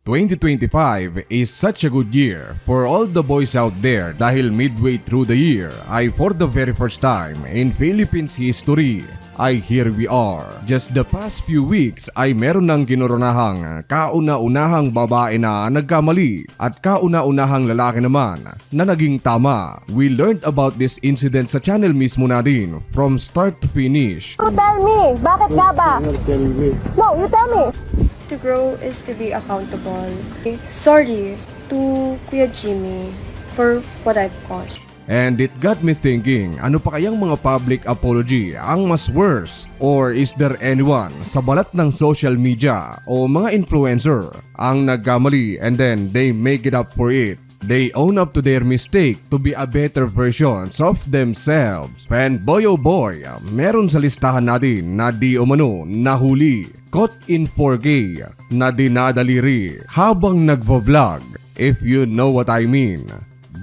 2025 is such a good year for all the boys out there dahil midway through the year ay for the very first time in Philippines history ay here we are. Just the past few weeks ay meron ng kinoronahang kauna-unahang babae na nagkamali at kauna-unahang lalaki naman na naging tama. We learned about this incident sa channel mismo natin from start to finish. You tell me, bakit nga ba? No, you tell me. To grow is to be accountable. Sorry to Kuya Jimmy for what I've caused. And it got me thinking, ano pa kayang mga public apology ang mas worse? Or is there anyone sa balat ng social media o mga influencer ang nagkamali and then they make it up for it? They own up to their mistake to be a better versions of themselves. And boy oh boy, meron sa listahan natin na di umano nahuli, caught in 4K, na dinadaliri habang nagvo-vlog, if you know what I mean.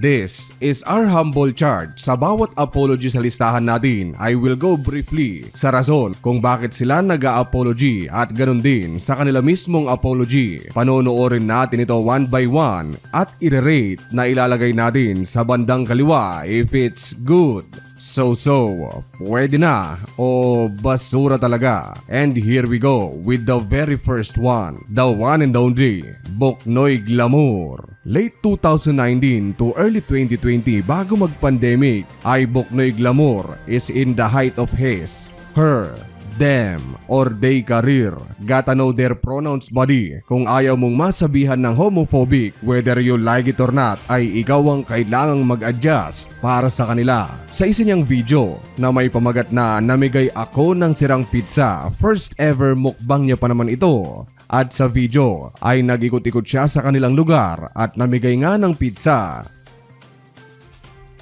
This is our humble charge. Sa bawat apology sa listahan natin, I will go briefly sa rason kung bakit sila nag-a-apology at ganun din sa kanila mismong apology. Panonoorin natin ito one by one at i-rate na ilalagay natin sa bandang kaliwa if it's good, so, pwede na o basura talaga. And here we go with the very first one, the one and only Boknoy Glamour. Late 2019 to early 2020 bago mag-pandemic ay Boknoy Glamour is in the height of his, her, them, or they career. Gotta know their pronouns buddy. Kung ayaw mong masabihan ng homophobic, whether you like it or not, ay ikaw ang kailangang mag-adjust para sa kanila. Sa isa niyang video na may pamagat na namigay ako ng sirang pizza, first ever mukbang niya pa naman ito. At sa video ay nag-ikot-ikot siya sa kanilang lugar at namigay nga ng pizza.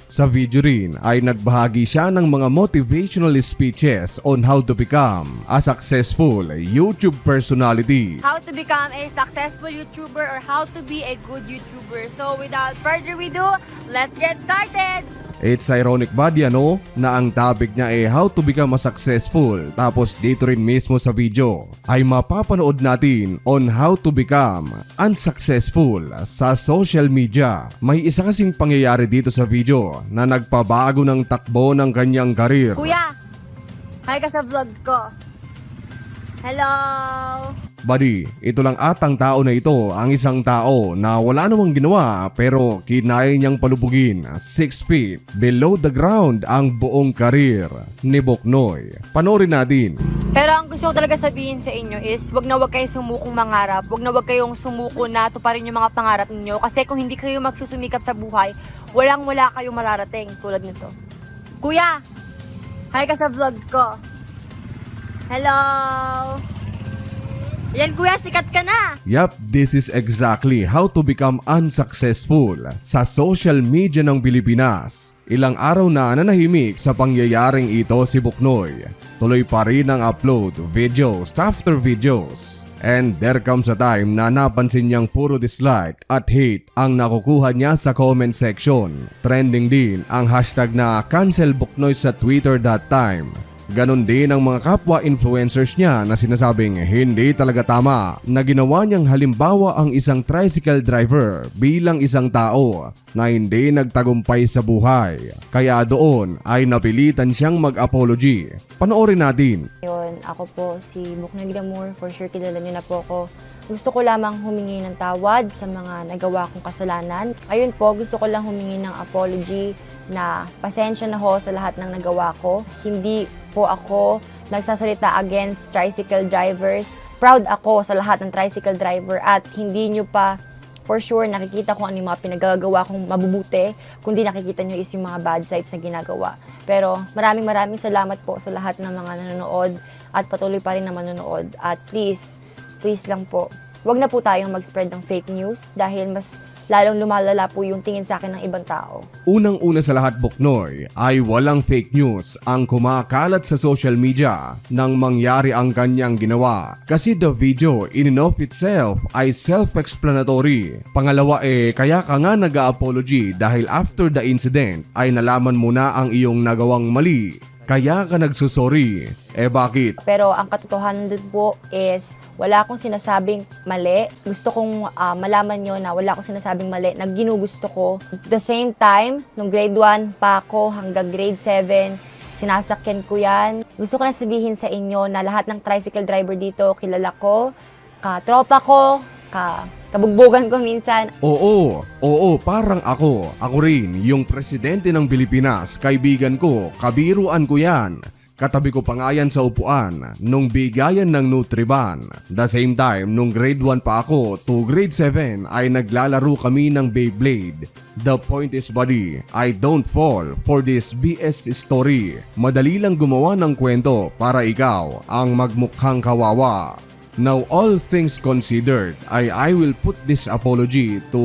Sa video rin ay nagbahagi siya ng mga motivational speeches on how to become a successful YouTube personality. How to become a successful YouTuber or how to be a good YouTuber. So without further ado, let's get started! It's ironic ba di ano na ang topic niya ay how to become a successful, tapos dito rin mismo sa video ay mapapanood natin on how to become unsuccessful sa social media. May isa kasing pangyayari dito sa video na nagpabago ng takbo ng kanyang karir. Kuya, hi ka sa vlog ko. Hello! Buddy, ito lang atang tao na ito ang isang tao na wala namang ginawa pero kinaya niyang palubugin 6 feet below the ground ang buong karir ni Boknoy. Panoorin natin. Pero ang gusto ko talaga sabihin sa inyo is wag na wag kayong sumukong mangarap. Wag na wag kayong sumuko na tuparin yung mga pangarap ninyo. Kasi kung hindi kayo magsusumikap sa buhay, walang-wala kayong mararating tulad nito. Kuya, hi ka sa vlog ko. Hello! Yan kuya, sikat ka na! Yup, this is exactly how to become unsuccessful sa social media ng Pilipinas. Ilang araw na nanahimik sa pangyayaring ito si Boknoy. Tuloy pa rin ang upload videos after videos. And there comes a time na napansin niyang puro dislike at hate ang nakukuha niya sa comment section. Trending din ang hashtag na cancel Boknoy sa Twitter that time. Ganon din ang mga kapwa influencers niya na sinasabing hindi talaga tama na ginawa niyang halimbawa ang isang tricycle driver bilang isang tao na hindi nagtagumpay sa buhay. Kaya doon ay napilitan siyang mag-apology. Panoorin natin. Yun, ako po si Boknoy Glamour. For sure kilala niyo na po ako. Gusto ko lamang humingi ng tawad sa mga nagawa kong kasalanan. Ayun po, gusto ko lang humingi ng apology na pasensya na ho sa lahat ng nagawa ko. Hindi po ako nagsasalita against tricycle drivers. Proud ako sa lahat ng tricycle driver at hindi nyo pa for sure nakikita kung ano yung mga pinagagawa kong mabubuti. Kundi nakikita nyo is yung mga bad sides na ginagawa. Pero maraming salamat po sa lahat ng mga nanonood at patuloy pa rin na manonood. At please lang po, wag na po tayong mag-spread ng fake news dahil mas lalong lumalala po yung tingin sa akin ng ibang tao. Unang-una sa lahat, Boknoy, ay walang fake news ang kumakalat sa social media nang mangyari ang kanyang ginawa. Kasi the video in and of itself ay self-explanatory. Pangalawa kaya ka nga nag-a-apology dahil after the incident ay nalaman mo na ang iyong nagawang mali. kaya ka nagsusorry. Eh bakit? Pero ang katotohanan dun po is wala akong sinasabing mali. Gusto kong malaman nyo na wala akong sinasabing mali na ginugusto ko. At the same time, nung grade 1 pa ako hanggang grade 7, sinasakyan ko yan. Gusto ko na sabihin sa inyo na lahat ng tricycle driver dito kilala ko, katropa ko, kabugbugan ko minsan. Oo, parang ako. Ako rin, yung presidente ng Pilipinas, kaibigan ko, kabiruan ko yan. Katabi ko pa nga yan sa upuan nung bigayan ng Nutriban. The same time, nung grade 1 pa ako to grade 7 ay naglalaro kami ng Beyblade. The point is buddy, I don't fall for this BS story. Madali lang gumawa ng kwento para ikaw ang magmukhang kawawa. Now all things considered, I will put this apology to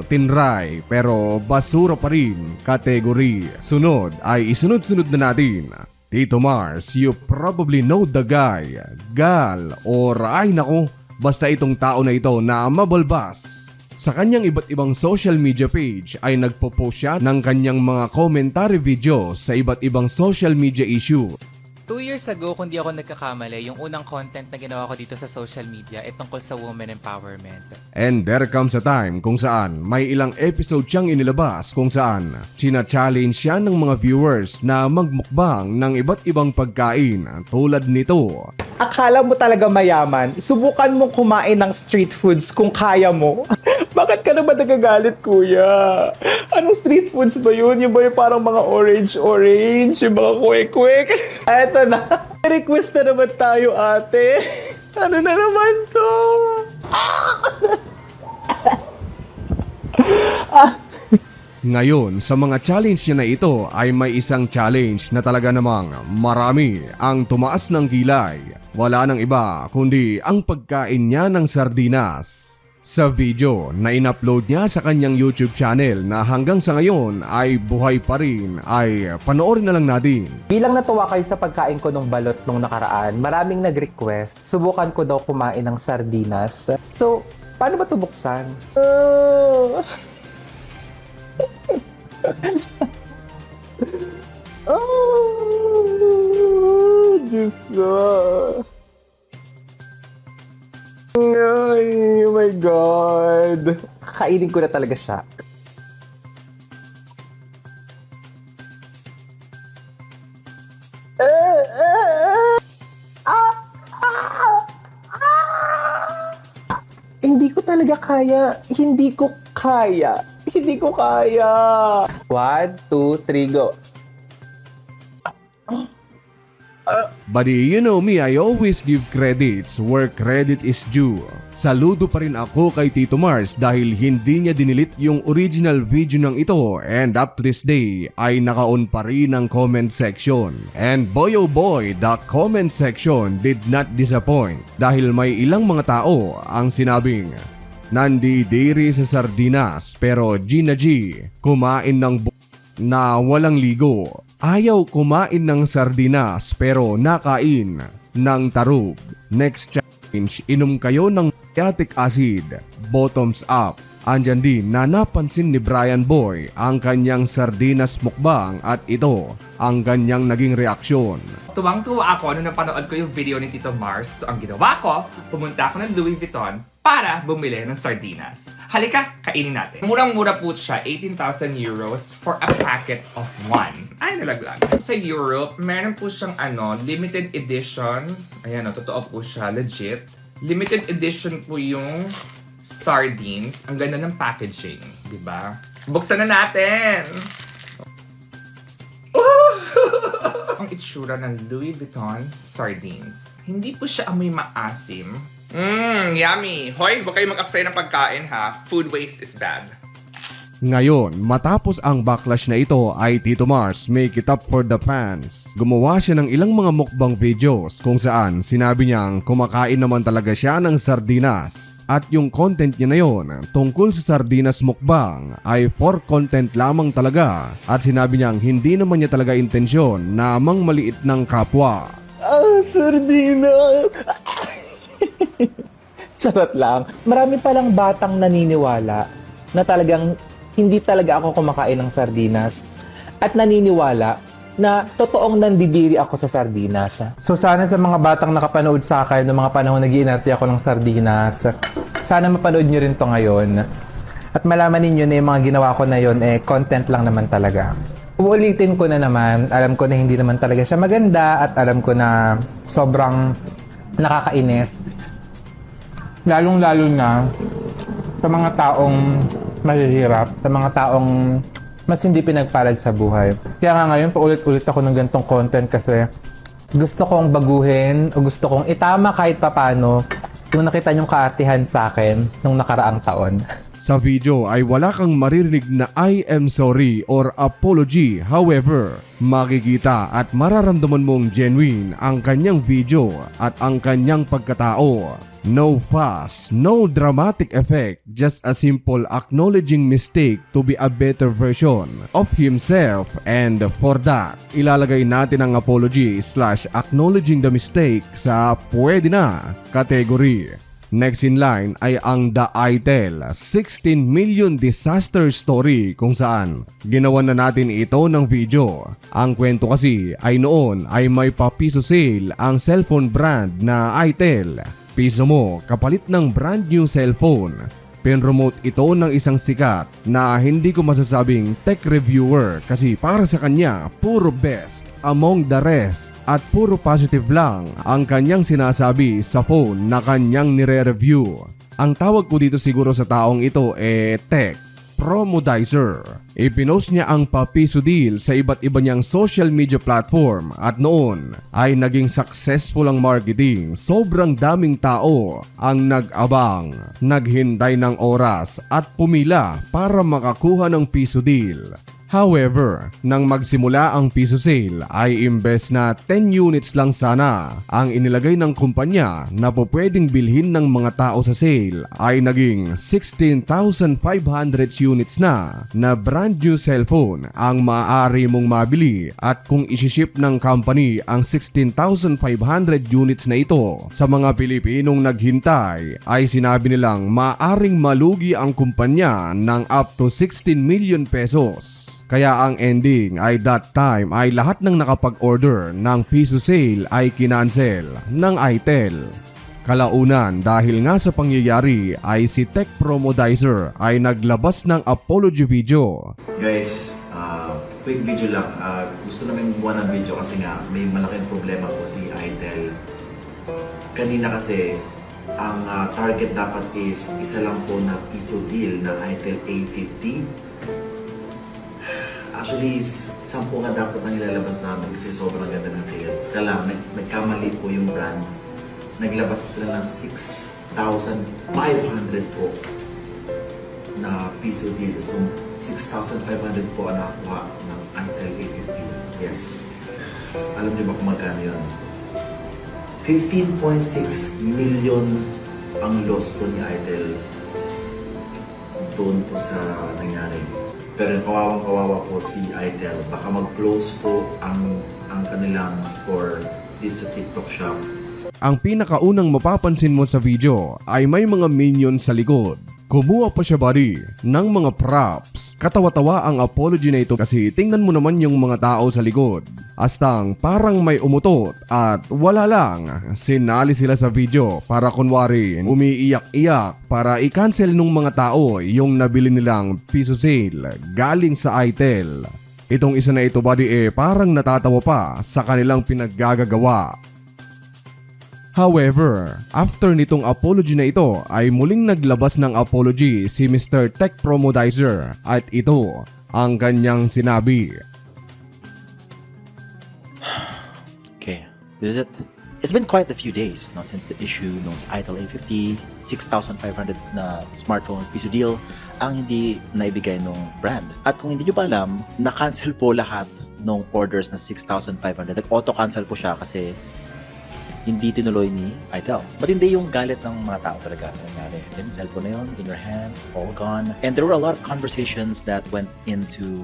Tinray pero basura pa rin category. Sunod ay isunod-sunod na natin. Tito Mars, you probably know the guy, gal, or ay nako, basta itong tao na ito na mabalbas. Sa kanyang iba't ibang social media page ay nagpo-post siya ng kanyang mga commentary videos sa iba't ibang social media issue. 2 years ago, kung di ako nagkakamali, yung unang content na ginawa ko dito sa social media ay tungkol sa women empowerment. And there comes a time kung saan may ilang episode siyang inilabas kung saan china-challenge siya ng mga viewers na magmukbang ng iba't ibang pagkain tulad nito. Akala mo talaga mayaman, subukan mong kumain ng street foods kung kaya mo. Bakit ka naman nagagalit, kuya? Anong street foods ba yun? Yung ba yung parang mga orange, yung mga kwek-kwek? Eto na. Request na naman tayo, ate. Ano na naman to? Ngayon, sa mga challenge niya na ito ay may isang challenge na talaga namang marami ang tumaas ng kilay. Wala nang iba kundi ang pagkain niya ng sardinas. Sa video na in-upload niya sa kanyang YouTube channel na hanggang sa ngayon ay buhay pa rin ay panoorin na lang natin. Bilang natuwa kayo sa pagkain ko ng balot nung nakaraan, maraming nag-request, subukan ko daw kumain ng sardinas. So, paano ba ito buksan? Diyos ko. Ay, oh my God. Kainin ko na talaga siya. Hindi ko talaga kaya. Hindi ko kaya. 1, 2, 3, go. Buddy, you know me, I always give credits where credit is due. Saludo pa rin ako kay Tito Mars dahil hindi niya dinilit yung original video ng ito and up to this day ay naka-on pa rin ang comment section. And boy oh boy, the comment section did not disappoint dahil may ilang mga tao ang sinabing nandidiri sa sardinas pero Gina G kumain ng na walang ligo. Ayaw kumain ng sardinas pero nakain ng tarug. Next challenge, inom kayo ng phytic acid. Bottoms up. Andyan din na napansin ni Brian Boy ang kanyang sardinas mukbang at ito ang kanyang naging reaksyon. Tuwang-tuwa ako nung napanood ko yung video ni Tito Mars. So ang ginawa ko, pumunta ako ng Louis Vuitton para bumili ng sardinas. Halika, kainin natin. Murang-mura po siya, 18,000 euros for a packet of 1. Ay, nalaglag. Sa Europe, meron po siyang limited edition. Ayan, totoo po siya, legit. Limited edition po yung sardines. Ang ganda ng packaging, di ba? Buksan na natin! Ang itsura ng Louis Vuitton sardines. Hindi po siya amoy maasim. Yummy! Hoy, huwag kayo mag-aksaya ng pagkain ha. Food waste is bad. Ngayon, matapos ang backlash na ito ay Tito Mars make it up for the fans. Gumawa siya ng ilang mga mukbang videos kung saan sinabi niyang kumakain naman talaga siya ng sardinas. At yung content niya na yon tungkol sa sardinas mukbang ay for content lamang talaga. At sinabi niyang hindi naman niya talaga intensyon na mangmaliit ng kapwa. Sardinas! Charot lang. Marami palang batang naniniwala na talagang hindi talaga ako kumakain ng sardinas at naniniwala na totoong nandidiri ako sa sardinas. So sana sa mga batang nakapanood sa akin noong mga panahon nag-iinarte ako ng sardinas, sana mapanood nyo rin to ngayon. At malaman ninyo na yung mga ginawa ko na yun, content lang naman talaga. Uulitin ko na naman, alam ko na hindi naman talaga siya maganda at alam ko na sobrang nakakainis. Lalong-lalo na sa mga taong mahihirap, sa mga taong mas hindi pinagpalad sa buhay. Kaya nga ngayon, paulit-ulit ako ng ganitong content kasi gusto kong baguhin o gusto kong itama kahit papano yung nakita niyong kaartihan sa akin nung nakaraang taon. Sa video ay wala kang maririnig na I am sorry or apology. However, makikita at mararamdaman mong genuine ang kanyang video at ang kanyang pagkatao. No fuss, no dramatic effect, just a simple acknowledging mistake to be a better version of himself, and for that, ilalagay natin ang apology/acknowledging the mistake sa pwede na category. Next in line ay ang The ITEL 16 million disaster story kung saan ginawa na natin ito ng video. Ang kwento kasi ay noon ay may pa-piso sale ang cellphone brand na ITEL. Piso mo kapalit ng brand new cellphone. Pinromote ito ng isang sikat na hindi ko masasabing tech reviewer kasi para sa kanya puro best among the rest at puro positive lang ang kanyang sinasabi sa phone na kanyang nire-review. Ang tawag ko dito siguro sa taong ito tech promodizer. Ipinost niya ang papiso deal sa iba't iba niyang social media platform at noon ay naging successful ang marketing. Sobrang daming tao ang nag-abang, naghintay ng oras at pumila para makakuha ng piso deal. However, nang magsimula ang piso sale ay imbes na 10 units lang sana ang inilagay ng kumpanya na pupwedeng bilhin ng mga tao sa sale ay naging 16,500 units na brand new cellphone ang maaari mong mabili at kung isiship ng company ang 16,500 units na ito sa mga Pilipinong naghintay ay sinabi nilang maaaring malugi ang kumpanya ng up to 16 million pesos. Kaya ang ending ay that time ay lahat ng nakapag-order ng piso sale ay kinancel ng ITEL. Kalaunan dahil nga sa pangyayari ay si Tech Promodizer ay naglabas ng apology video. Guys, quick video lang. Gusto namin buwan ng video kasi nga may malaking problema po si ITEL. Kanina kasi ang target dapat is isa lang po na piso deal na ITEL A50. Actually, 10 nga dapat nang ilalabas namin kasi sobrang ganda ng sales. Kaya lang, nagkamali po yung brand. Naglabas po sila ng 6,500 po na piso deal. So, 6,500 po ang nakuha ng ITEL A50. Yes. Alam niyo ba kung magkano yun? 15.6 million ang loss po ni ITEL doon po sa nangyari. Pero kawawang-kawawa po si ITEL. Baka mag-close po ang kanilang store dito sa TikTok shop. Ang pinakaunang mapapansin mo sa video ay may mga minions sa likod. Kumuha pa siya buddy ng mga props. Katawa-tawa ang apology na ito kasi tingnan mo naman yung mga tao sa likod. Astang parang may umutot at wala lang. Sinali sila sa video para kunwari umiiyak-iyak para i-cancel nung mga tao yung nabili nilang piso sale galing sa ITEL. Itong isa na ito buddy parang natatawa pa sa kanilang pinaggagawa. However, after nitong apology na ito ay muling naglabas ng apology si Mr. Tech Promodizer at ito ang kanyang sinabi. Okay, this is it. It's been quite a few days since the issue ng ITEL A50, 6,500 na smartphones piso deal ang hindi naibigay ng brand. At kung hindi nyo pa alam, na-cancel po lahat ng orders na 6,500. Nag-auto-cancel po siya kasi hindi tinuloy ni ITEL. Matindi yung galit ng mga tao talaga sa nangyari. Yung cellphone na yun, in your hands, all gone. And there were a lot of conversations that went into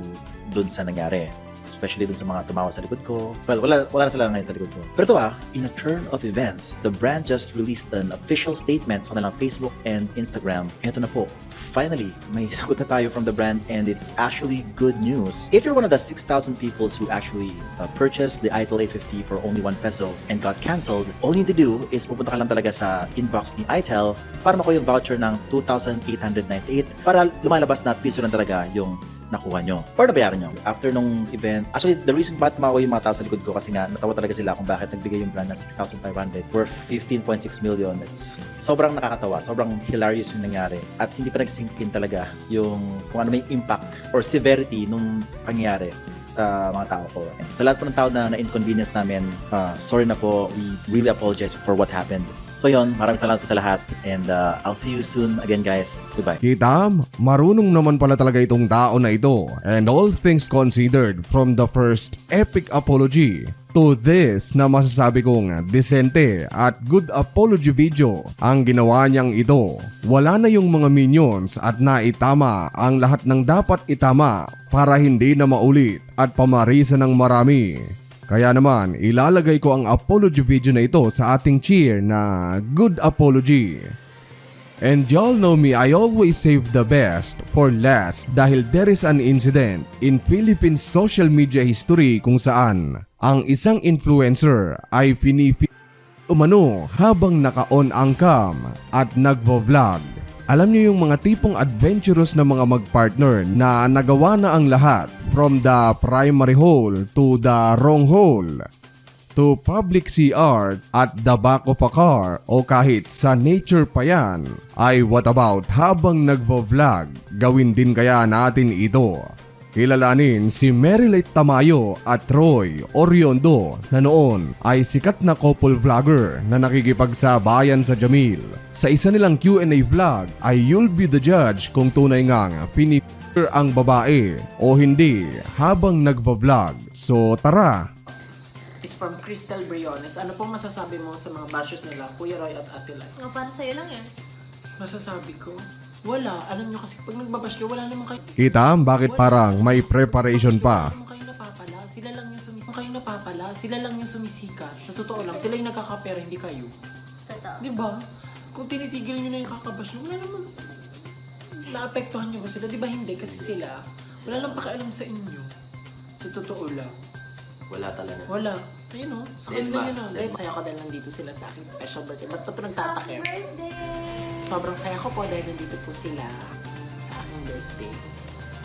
dun sa nangyari. Especially dun sa mga tumawa sa likod ko. Well, wala na sila ngayon sa likod ko. Pero ito in a turn of events, the brand just released an official statement sa kanilang Facebook and Instagram. Ito na po, finally, may sagot na tayo from the brand and it's actually good news. If you're one of the 6,000 people who actually purchased the ITEL 850 for only 1 peso and got cancelled, all you need to do is pupunta ka lang talaga sa inbox ni ITEL para makuha yung voucher ng 2,898 para lumalabas na piso lang talaga yung nakuha nyo or nabayaran nyo after nung event. Actually, the reason bakit makuha yung mga tao sa likod ko kasi nga natawa talaga sila kung bakit nagbigay yung brand ng 6,500 worth 15.6 million. It's sobrang nakakatawa, sobrang hilarious yung nangyari at hindi pa nag-sink in talaga yung kung ano may impact or severity nung pangyayari sa mga tao ko. And sa lahat po ng tao na na-inconvenience namin, sorry na po. We really apologize for what happened. So yon, maraming salamat po sa lahat and I'll see you soon again guys. Goodbye. Kita, marunong naman pala talaga itong tao na ito. And all things considered, from the first epic apology to this na masasabi kong decente at good apology video ang ginawa niyang ito. Wala na yung mga minions at naitama ang lahat ng dapat itama para hindi na maulit at pamarisa ng marami. Kaya naman, ilalagay ko ang apology video na ito sa ating cheer na good apology. And y'all know me, I always save the best for last dahil there is an incident in Philippine social media history kung saan ang isang influencer ay umano habang naka-on ang cam at nagvo-vlog. Alam niyo yung mga tipong adventurous na mga mag-partner na nagawa na ang lahat from the primary hole to the wrong hole to public CR at the back of a car o kahit sa nature pa yan. Ay what about habang nagvo-vlog? Gawin din kaya natin ito. Kilalanin si Merilite Tamayo at Troy Oriondo na noon ay sikat na couple vlogger na nakikipagsabayan sa Jamil. Sa isa nilang Q&A vlog ay you'll be the judge kung tunay ngang pinipir ang babae o hindi habang nagvo-vlog. So tara! Is from Crystal Briones. Ano pong masasabi mo sa mga bashers nila, Kuya Roy at Ate Lai? Nga, para sa'yo lang yan. Masasabi ko, wala. Alam nyo kasi pag nagbabash kayo, wala naman kayo. Kita bakit parang may preparation pa? Wala naman kayo napapala. Sila lang yung sumisikat. Kayo napapala. Sila lang yung sumisikat. Sa totoo lang, sila yung nagkakapera, hindi kayo. Totoo. Diba? Kung tinitigil nyo na yung kakabash nyo, wala naman. Naapektuhan nyo ba sila? Diba hindi? Kasi sila, wala lang pakialam sa inyo. Sa totoo lang. Wala talaga. Wala. Ayun o. Sa kanila nyo lang. Saya ko dahil nandito sila sa aking special birthday. Ba't pa ito nagtatakip? Sobrang saya ko po dahil nandito po sila sa aking birthday.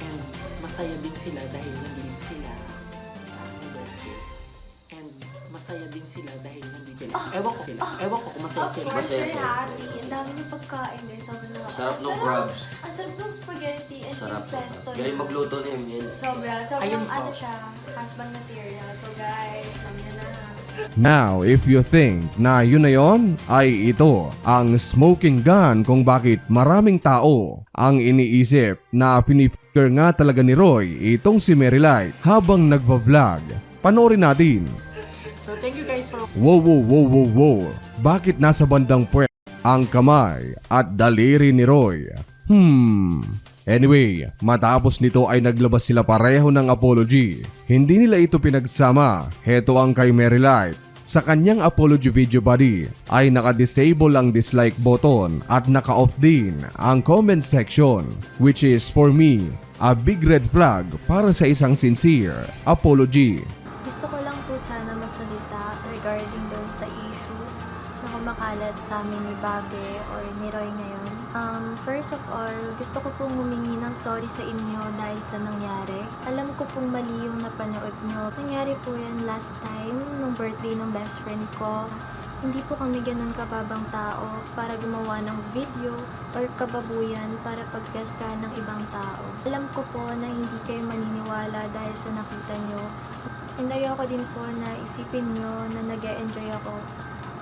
And masaya din sila dahil nandito sila sa aking birthday. And masaya din sila dahil nandito sila. Ewan ko sila. Ewan ko kung masaya sila. Masaya sila. Ang dami niyo pagkain guys. Sobrang Sarap ng crabs. Ang sarap ng spaghetti and Sarap. pesto. Galing magluto ni Emil. Sobrang Ayun po. ano siya, husband material. So guys, alam niyo na. Now, if you think na yun na yun, ay ito ang smoking gun kung bakit maraming tao ang iniisip na pinifigure nga talaga ni Roy itong si Merilite habang nagva-vlog. Panoorin natin. So thank you guys for Wow. Bakit nasa bandang puwet ang kamay at daliri ni Roy? Anyway, matapos nito ay naglabas sila pareho ng apology. Hindi nila ito pinagsama. Heto ang kay Merilite. Sa kanyang apology video body ay naka-disable ang dislike button at naka-off din ang comment section, which is for me a big red flag para sa isang sincere apology. Gusto ko lang po sana magsalita regarding doon sa issue na kumakalat sa amin ni Babe or ni Roy ngayon. First of all, gusto ko pong humingi ng sorry sa inyo dahil sa nangyari. Alam ko pong mali yung napanood nyo. Nangyari po yan last time, nung birthday ng best friend ko. Hindi po kami ganun kababang tao para gumawa ng video or kababuyan para pagpiestahan ng ibang tao. Alam ko po na hindi kayo maniniwala dahil sa nakita nyo. And ayoko din po na isipin nyo na nag-e-enjoy ako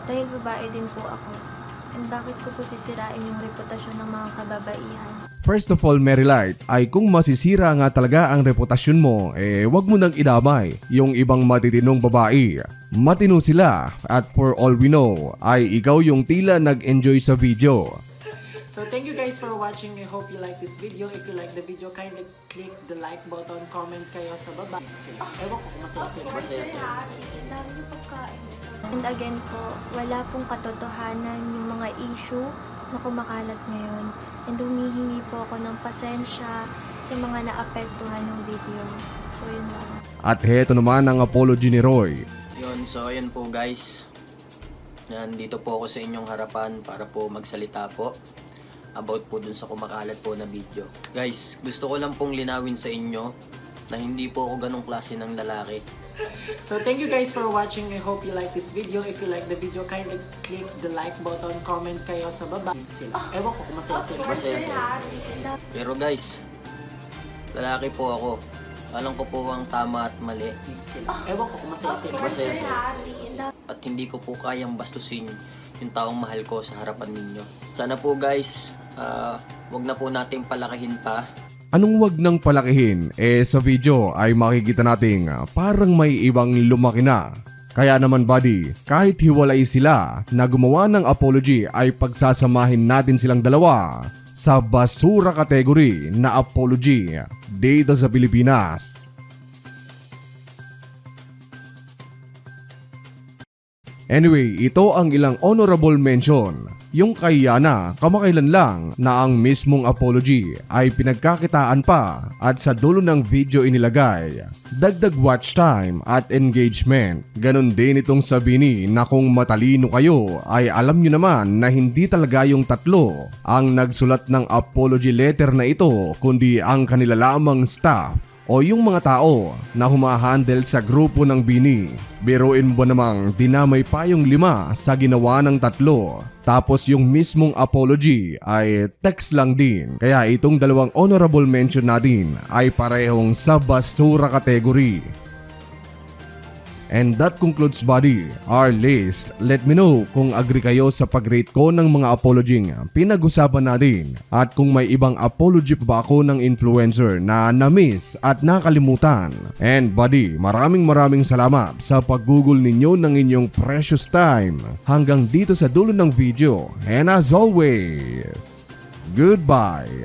dahil babae din po ako. And bakit ko po sisirain yung reputasyon ng mga kababaihan? First of all, Merilite, ay kung masisira nga talaga ang reputasyon mo, wag mo nang idamay yung ibang matitinong babae. Matino sila at for all we know, ay ikaw yung tila nag-enjoy sa video. So thank you guys for watching. I hope you like this video. If you like the video, kindly click the like button, comment kayo sa baba. Ewan ko kung masaya sila. Ang dami niyo pagkain. And again po, wala pong katotohanan yung mga issue na kumakalat ngayon. And humihingi po ako ng pasensya sa mga naapektuhan ng video. So yun lang. At heto naman ang apology ni Roy. Yun, so ayun po guys. Nandito po ako sa inyong harapan para po magsalita po about po dun sa kumakalat po na video. Guys, gusto ko lang pong linawin sa inyo na hindi po ako ganong klase ng lalaki. So thank you guys for watching. I hope you like this video. If you like the video, kindly click the like button, comment kayo sa baba. Dito sila. Ewan ko kung masaya sila. Masaya sila. Pero guys, lalaki po ako. Alam ko po ang tama at mali. Dito sila. Ewan ko kung masaya sila. Masaya sila. At hindi ko po kayang bastusin yung taong mahal ko sa harapan ninyo. Sana po guys, wag na po natin palakihin pa. Anong wag nang palakihin? Sa video ay makikita nating parang may ibang lumaki na. Kaya naman buddy, kahit hiwalay sila na gumawa ng apology ay pagsasamahin natin silang dalawa sa basura category na apology dito sa Pilipinas. Anyway, ito ang ilang honorable mention. Yung kay Yana, kamakailan lang na ang mismong apology ay pinagkakitaan pa at sa dulo ng video inilagay dagdag watch time at engagement. Ganon din itong Sabini na kung matalino kayo ay alam nyo naman na hindi talaga yung tatlo ang nagsulat ng apology letter na ito kundi ang kanila lamang staff o yung mga tao na humahandle sa grupo ng Bini. Biruin mo namang dinamay pa yung 5 sa ginawa ng 3. Tapos yung mismong apology ay text lang din. Kaya itong 2 honorable mention natin ay parehong sa basura category. And that concludes buddy our list. Let me know kung agree kayo sa pag-rate ko ng mga apology pinag-usapan natin. At kung may ibang apology pa ba ako ng influencer na na-miss at nakalimutan. And buddy, maraming salamat sa pag-google ninyo ng inyong precious time hanggang dito sa dulo ng video. And as always, goodbye!